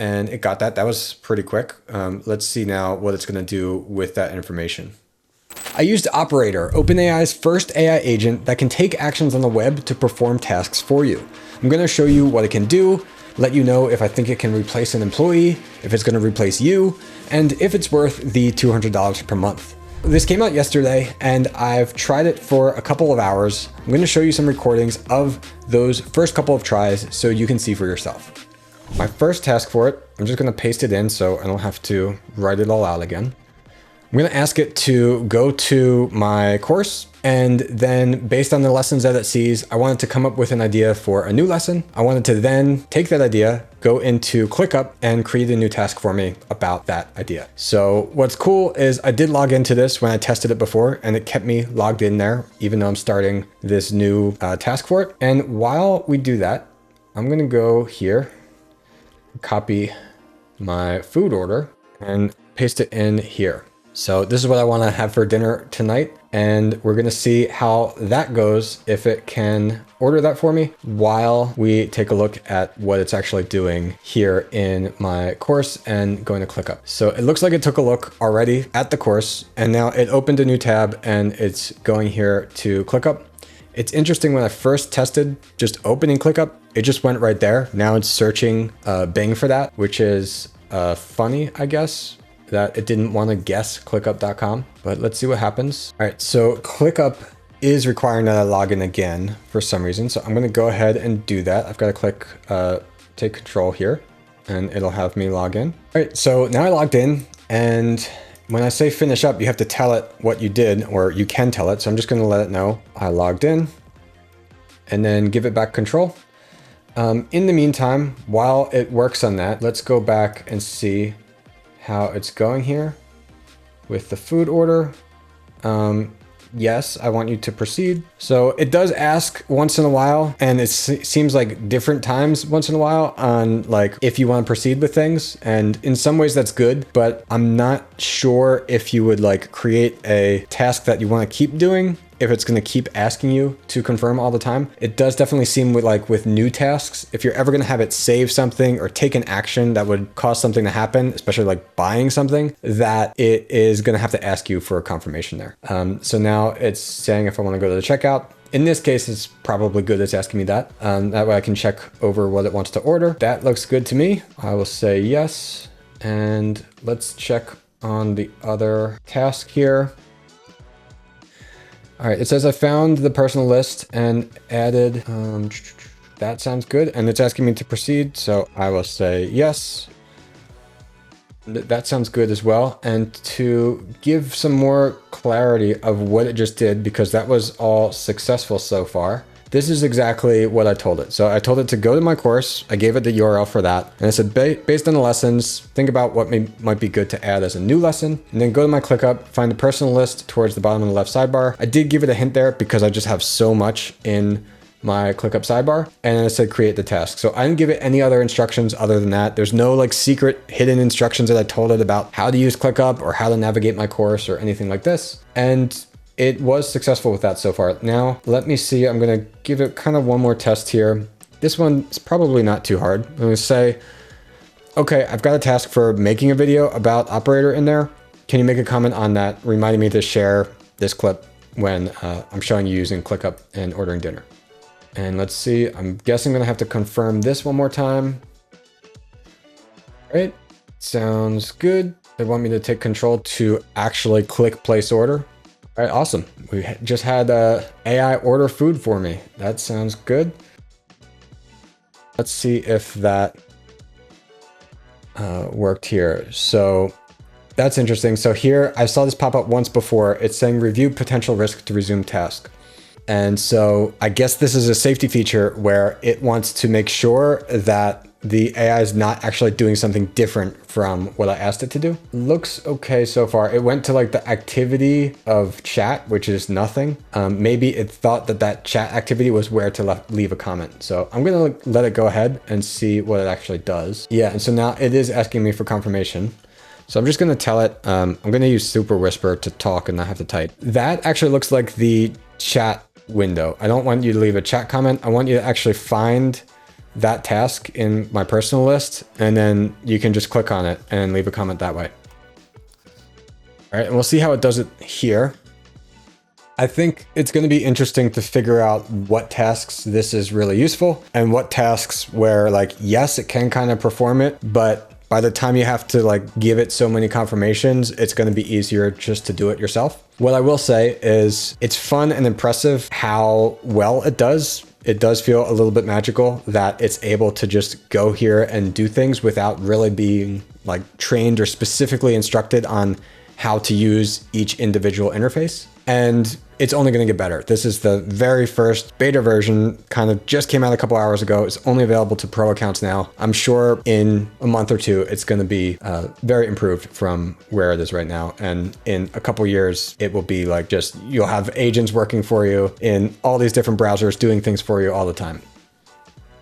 and it got that. That was pretty quick. Let's see now what it's going to do with that information. I used Operator, OpenAI's first AI agent that can take actions on the web to perform tasks for you. I'm going to show you what it can do, let you know if I think it can replace an employee, if it's going to replace you, and if it's worth the $200 per month. This came out yesterday and I've tried it for a couple of hours. I'm going to show you some recordings of those first couple of tries so you can see for yourself. My first task for it, I'm just going to paste it in so I don't have to write it all out again. I'm going to ask it to go to my course, and then based on the lessons that it sees, I want it to come up with an idea for a new lesson. I want it to then take that idea, go into ClickUp, and create a new task for me about that idea. So what's cool is I did log into this when I tested it before, and it kept me logged in there, even though I'm starting this new task for it. And while we do that, I'm going to go here, copy my food order, and paste it in here. So this is what I want to have for dinner tonight, and we're going to see how that goes if it can order that for me while we take a look at what it's actually doing here in my course and going to ClickUp. So it looks like it took a look already at the course, and now it opened a new tab and it's going here to ClickUp. It's interesting, when I first tested just opening ClickUp, it just went right there. Now it's searching Bing for that, which is funny, I guess, that it didn't want to guess clickup.com, but let's see what happens. All right, so ClickUp is requiring that I log in again for some reason. So I'm going to go ahead and do that. I've got to click take control here and it'll have me log in. All right, so now I logged in, and when I say finish up, you have to tell it what you did, or you can tell it. So I'm just going to let it know I logged in and then give it back control. In the meantime, while it works on that, let's go back and see how it's going here with the food order. Yes, I want you to proceed. So it does ask once in a while, and it seems like different times once in a while on like if you want to proceed with things. And in some ways that's good, but I'm not sure if you would like create a task that you want to keep doing, if it's going to keep asking you to confirm all the time. It does definitely seem with new tasks, if you're ever going to have it save something or take an action that would cause something to happen, especially like buying something, that it is going to have to ask you for a confirmation there. So now it's saying if I want to go to the checkout. In this case, it's probably good it's asking me that. That way I can check over what it wants to order. That looks good to me. I will say yes. And let's check on the other task here. All right, it says I found the personal list and added, that sounds good. And it's asking me to proceed, so I will say yes. That sounds good as well. And to give some more clarity of what it just did, because that was all successful so far, this is exactly what I told it. So I told it to go to my course. I gave it the URL for that. And I said, based on the lessons, think about what might be good to add as a new lesson. And then go to my ClickUp, find the personal list towards the bottom of the left sidebar. I did give it a hint there because I just have so much in my ClickUp sidebar. And I said, create the task. So I didn't give it any other instructions other than that. There's no like secret hidden instructions that I told it about how to use ClickUp or how to navigate my course or anything like this. And it was successful with that so far. Now, let me see. I'm going to give it kind of one more test here. This one is probably not too hard. I'm going to say, okay, I've got a task for making a video about Operator in there. Can you make a comment on that, reminding me to share this clip when I'm showing you using ClickUp and ordering dinner? And let's see. I'm guessing I'm going to have to confirm this one more time. All right. Sounds good. They want me to take control to actually click place order. All right, awesome. We just had AI order food for me. That sounds good. Let's see if that worked here. So that's interesting. So here, I saw this pop up once before. It's saying review potential risk to resume task. And so I guess this is a safety feature where it wants to make sure that the AI is not actually doing something different from what I asked it to do. Looks okay so far. It went to like the activity of chat, which is nothing. Maybe it thought that that chat activity was where to leave a comment. So I'm gonna let it go ahead and see what it actually does. Yeah, and so now it is asking me for confirmation. So I'm just gonna tell it, I'm gonna use Super Whisper to talk and not have to type. That actually looks like the chat window. I don't want you to leave a chat comment. I want you to actually find that task in my personal list, and then you can just click on it and leave a comment that way. All right, and we'll see how it does it here. I think it's going to be interesting to figure out what tasks this is really useful and what tasks where, like, yes, it can kind of perform it, but by the time you have to like give it so many confirmations, it's going to be easier just to do it yourself. What I will say is it's fun and impressive how well it does. It does feel a little bit magical that it's able to just go here and do things without really being like trained or specifically instructed on how to use each individual interface. And it's only going to get better. This is the very first beta version, kind of just came out a couple hours ago. It's only available to pro accounts now. I'm sure in a month or two, it's going to be very improved from where it is right now. And in a couple years, it will be like just, you'll have agents working for you in all these different browsers, doing things for you all the time.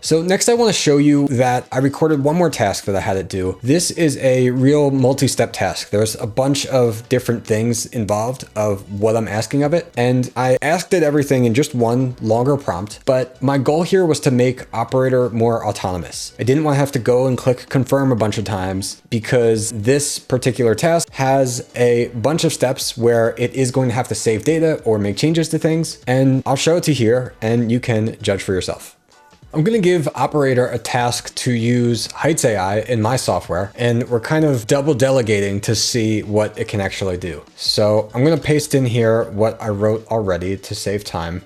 So next I want to show you that I recorded one more task that I had it do. This is a real multi-step task. There's a bunch of different things involved of what I'm asking of it. And I asked it everything in just one longer prompt, but my goal here was to make Operator more autonomous. I didn't want to have to go and click confirm a bunch of times because this particular task has a bunch of steps where it is going to have to save data or make changes to things. And I'll show it to you here and you can judge for yourself. I'm going to give Operator a task to use Heights AI in my software, and we're kind of double delegating to see what it can actually do. So I'm going to paste in here what I wrote already to save time,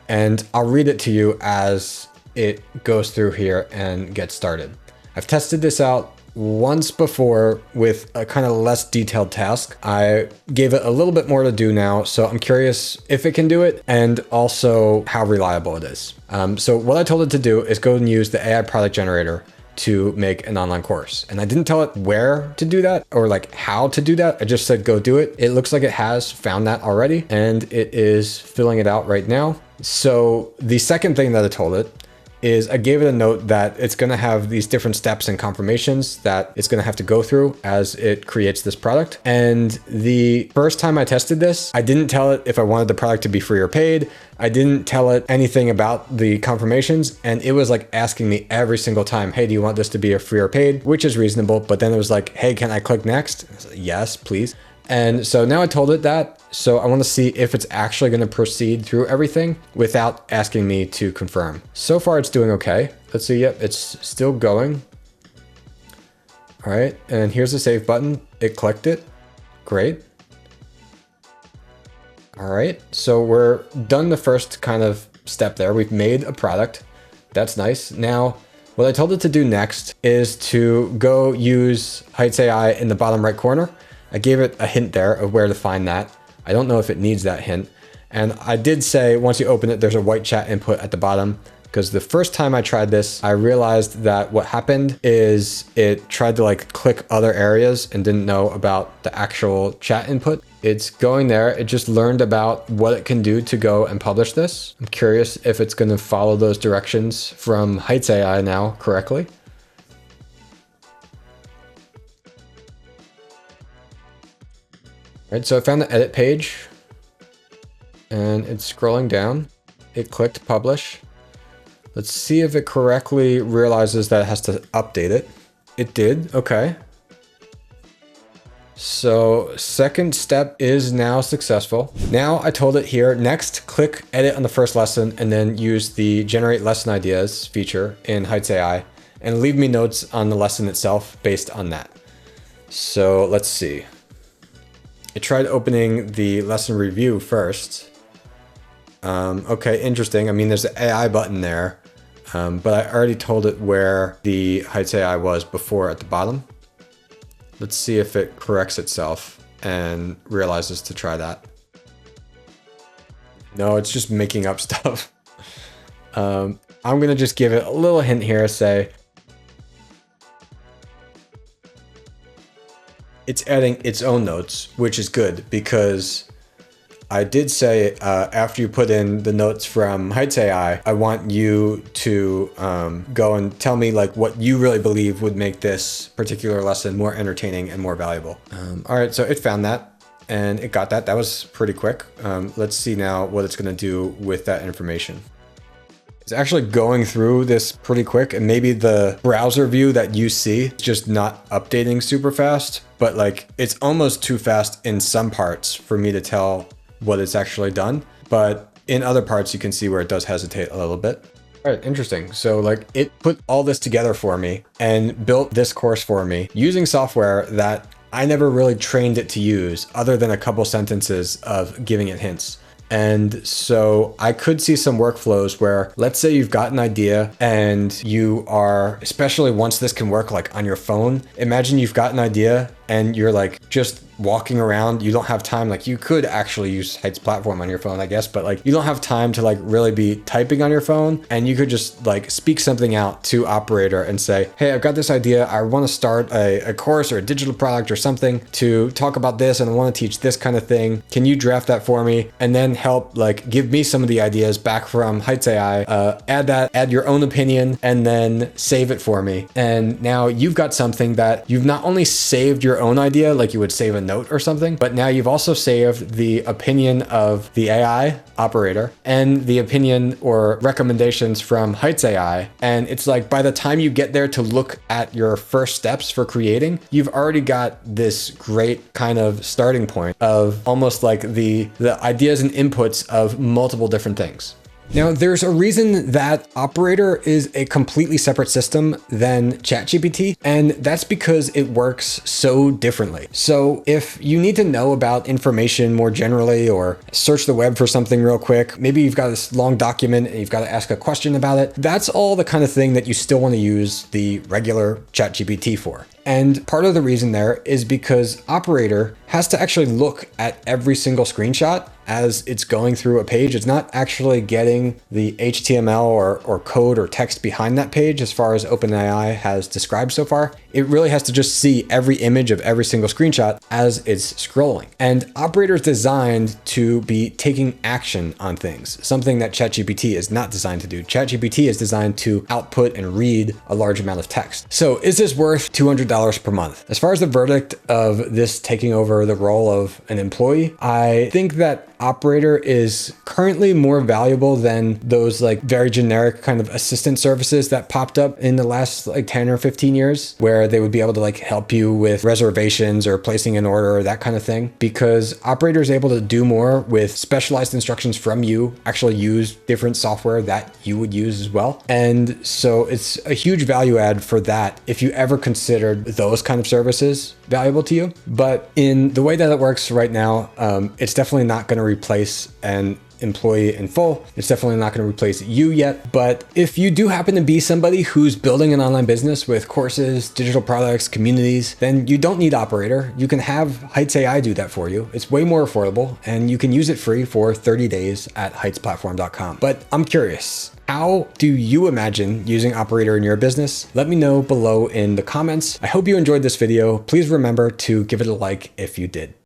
and I'll read it to you as it goes through here and gets started. I've tested this out once before with a kind of less detailed task. I gave it a little bit more to do now, so I'm curious if it can do it and also how reliable it is. So what I told it to do is go and use the AI product generator to make an online course. And I didn't tell it where to do that or like how to do that. I just said, go do it. It looks like it has found that already and it is filling it out right now. So the second thing that I told it is I gave it a note that it's going to have these different steps and confirmations that it's going to have to go through as it creates this product. And the first time I tested this, I didn't tell it if I wanted the product to be free or paid. I didn't tell it anything about the confirmations. And it was like asking me every single time, hey, do you want this to be a free or paid? Which is reasonable. But then it was like, hey, can I click next? I was like, yes, please. And so now I told it that. So I want to see if it's actually going to proceed through everything without asking me to confirm. So far it's doing okay. Let's see. Yep, it's still going. All right. And here's the save button. It clicked it. Great. All right. So we're done the first kind of step there. We've made a product. That's nice. Now, what I told it to do next is to go use Heights AI in the bottom right corner. I gave it a hint there of where to find that. I don't know if it needs that hint. And I did say, once you open it, there's a white chat input at the bottom, because the first time I tried this, I realized that what happened is it tried to like click other areas and didn't know about the actual chat input. It's going there. It just learned about what it can do to go and publish this. I'm curious if it's going to follow those directions from Heights AI now correctly. Right, so I found the edit page and it's scrolling down. It clicked publish. Let's see if it correctly realizes that it has to update it. It did, okay. So second step is now successful. Now I told it here, next click edit on the first lesson and then use the generate lesson ideas feature in Heights AI and leave me notes on the lesson itself based on that. So let's see. I tried opening the lesson review first. Okay, interesting. I mean, there's an AI button there, but I already told it where the Heights AI was before at the bottom. Let's see if it corrects itself and realizes to try that. No, it's just making up stuff. I'm gonna just give it a little hint here, say, it's adding its own notes, which is good because I did say after you put in the notes from Heights AI, I want you to go and tell me like what you really believe would make this particular lesson more entertaining and more valuable. All right, so it found that and it got that. That was pretty quick. Let's see now what it's going to do with that information. It's actually going through this pretty quick, and maybe the browser view that you see is just not updating super fast, but like it's almost too fast in some parts for me to tell what it's actually done. But in other parts, you can see where it does hesitate a little bit. All right, interesting. So like it put all this together for me and built this course for me using software that I never really trained it to use other than a couple sentences of giving it hints. And so I could see some workflows where, let's say you've got an idea and you are, especially once this can work like on your phone, imagine you've got an idea and you're like just walking around. You don't have time. Like you could actually use Heights platform on your phone, I guess, but like you don't have time to like really be typing on your phone. And you could just like speak something out to Operator and say, hey, I've got this idea. I want to start a course or a digital product or something to talk about this. And I want to teach this kind of thing. Can you draft that for me? And then help like give me some of the ideas back from Heights AI, add your own opinion, and then save it for me. And now you've got something that you've not only saved your own idea, like you would save a note or something, but now you've also saved the opinion of the AI Operator and the opinion or recommendations from Heights AI. And it's like by the time you get there to look at your first steps for creating, you've already got this great kind of starting point of almost like the ideas and inputs of multiple different things. Now, there's a reason that Operator is a completely separate system than ChatGPT, and that's because it works so differently. So if you need to know about information more generally or search the web for something real quick, maybe you've got this long document and you've got to ask a question about it, that's all the kind of thing that you still want to use the regular ChatGPT for. And part of the reason there is because Operator has to actually look at every single screenshot as it's going through a page. It's not actually getting the HTML or code or text behind that page as far as OpenAI has described so far. It really has to just see every image of every single screenshot as it's scrolling. And Operator is designed to be taking action on things, something that ChatGPT is not designed to do. ChatGPT is designed to output and read a large amount of text. So is this worth $200 per month? As far as the verdict of this taking over the role of an employee, I think that Operator is currently more valuable than those like very generic kind of assistant services that popped up in the last like 10 or 15 years, where they would be able to like help you with reservations or placing an order or that kind of thing, because Operator is able to do more with specialized instructions from you, actually use different software that you would use as well. And so it's a huge value add for that if you ever considered those kind of services valuable to you. But in the way that it works right now, it's definitely not going to replace an employee in full. It's definitely not going to replace you yet. But if you do happen to be somebody who's building an online business with courses, digital products, communities, then you don't need Operator. You can have Heights AI do that for you. It's way more affordable and you can use it free for 30 days at heightsplatform.com. But I'm curious, how do you imagine using Operator in your business? Let me know below in the comments. I hope you enjoyed this video. Please remember to give it a like if you did.